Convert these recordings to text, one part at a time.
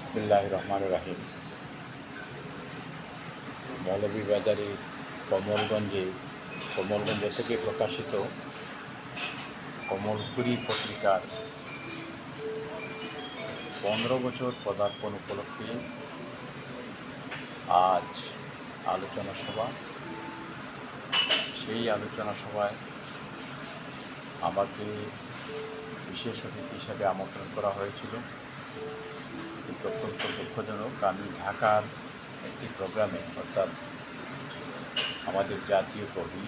বিসমিল্লাহির রহমানির রহিম। মৌলভীবাজারের কমলগঞ্জ থেকে প্রকাশিত কমলপুরী পত্রিকার 15 বছর পদার্পণ উপলক্ষে আজ আলোচনা সভা। সেই আলোচনা সভায় আমাকে বিশেষ অতিথি হিসাবে আমন্ত্রণ করা হয়েছিল। কিন্তু অত্যন্ত দুঃখজনক, আমি ঢাকার একটি প্রোগ্রামে, অর্থাৎ আমাদের জাতীয় কবি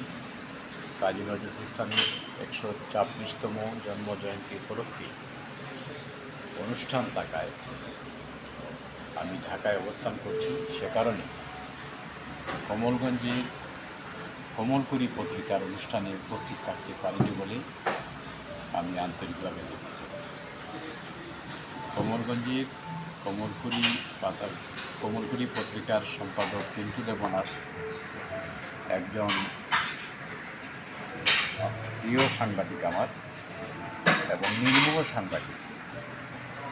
কাজী নজরুল ইসলামের 126তম জন্মজয়ন্তী উপলক্ষে অনুষ্ঠান থাকায় আমি ঢাকায় অবস্থান করছি। সে কারণে কমলগঞ্জের কমলপুরী পত্রিকার অনুষ্ঠানে উপস্থিত থাকতে পারিনি বলে আমি আন্তরিকভাবে দুঃখিত। কমলগঞ্জের কমলপুরী পত্রিকার সম্পাদক পিন্টু দেবনাথ একজন প্রিয় সাংবাদিক আমার এবং নির্মোহ সাংবাদিক।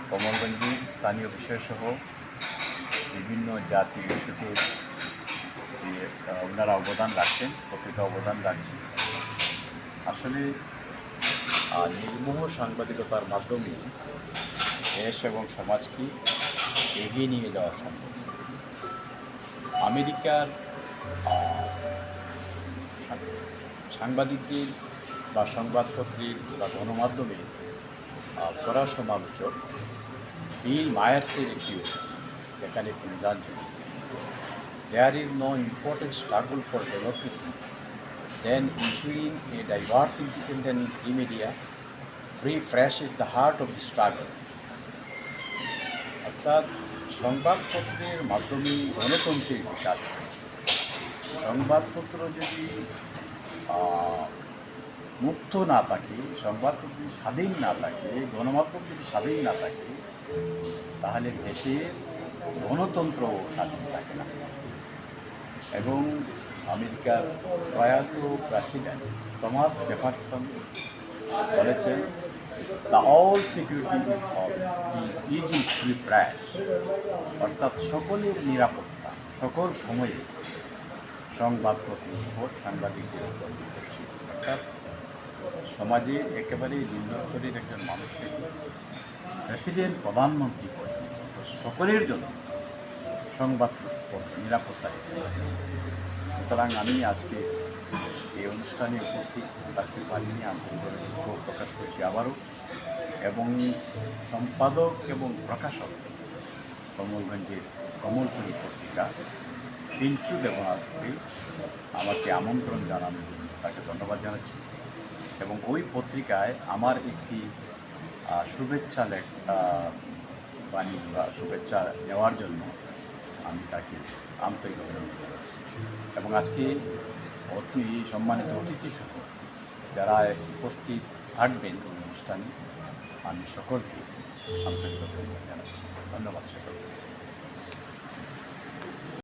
কমলগঞ্জের স্থানীয় বিষয়সহ বিভিন্ন জাতীয় ইস্যুতে ওনারা অবদান রাখছেন, পত্রিকা অবদান রাখছেন। আসলে নির্মোহ সাংবাদিকতার মাধ্যমে দেশ এবং সমাজকে এগিয়ে নিয়ে যাওয়া সম্ভব। আমেরিকার সাংবাদিকদের বা সংবাদপত্রের বা গণমাধ্যমের কড়া সমালোচক বিল মায়ার্সের একটি এখানে তিনি জানতেন, there is no important struggle for democracy than ensuring a diverse, independent and free media. Free press is the heart of the struggle. অর্থাৎ সংবাদপত্রের মাধ্যমে গণতন্ত্রের বিকাশ হয়। সংবাদপত্র যদি মুক্ত না থাকে, সংবাদপত্র যদি স্বাধীন না থাকে, গণমাধ্যম যদি স্বাধীন না থাকে, তাহলে দেশের গণতন্ত্র স্বাধীন থাকে না। এবং আমেরিকার প্রয়াত প্রেসিডেন্ট টমাস জেফারসন বলেছেন, the all security is in free press, অর্থাৎ সকলের নিরাপত্তা সকল সময়ে সংবাদপত্রের উপর, সাংবাদিকদের উপর নির্ভরশীল। অর্থাৎ সমাজের একেবারে নিম্নস্তরের একজন মানুষ থেকে প্রেসিডেন্ট, প্রধানমন্ত্রী পর্যন্ত সকলের জন্য সংবাদপত্র নিরাপত্তা দিতে হবে। সুতরাং আমি আজকে এই অনুষ্ঠানে উপস্থিত থাকতে পারিনি, আন্তরিকভাবে দুঃখ প্রকাশ করছি আবারও। এবং সম্পাদক এবং প্রকাশক কমলগঞ্জের কমলপুরী পত্রিকা পিন্টু দেবনাথকে আমাকে আমন্ত্রণ জানানোর জন্য তাকে ধন্যবাদ জানাচ্ছি। এবং ওই পত্রিকায় আমার একটি শুভেচ্ছা বাণী বা শুভেচ্ছা নেওয়ার জন্য আমি তাকে আন্তরিকভাবে ধন্যবাদ জানাচ্ছি। এবং আজকে সম্মানিত অতিথিসহ যারা উপস্থিত থাকবেন ওই অনুষ্ঠানে, আমি সকলকে আন্তরিকভাবে ধন্যবাদ জানাচ্ছি। ধন্যবাদ সকলকে।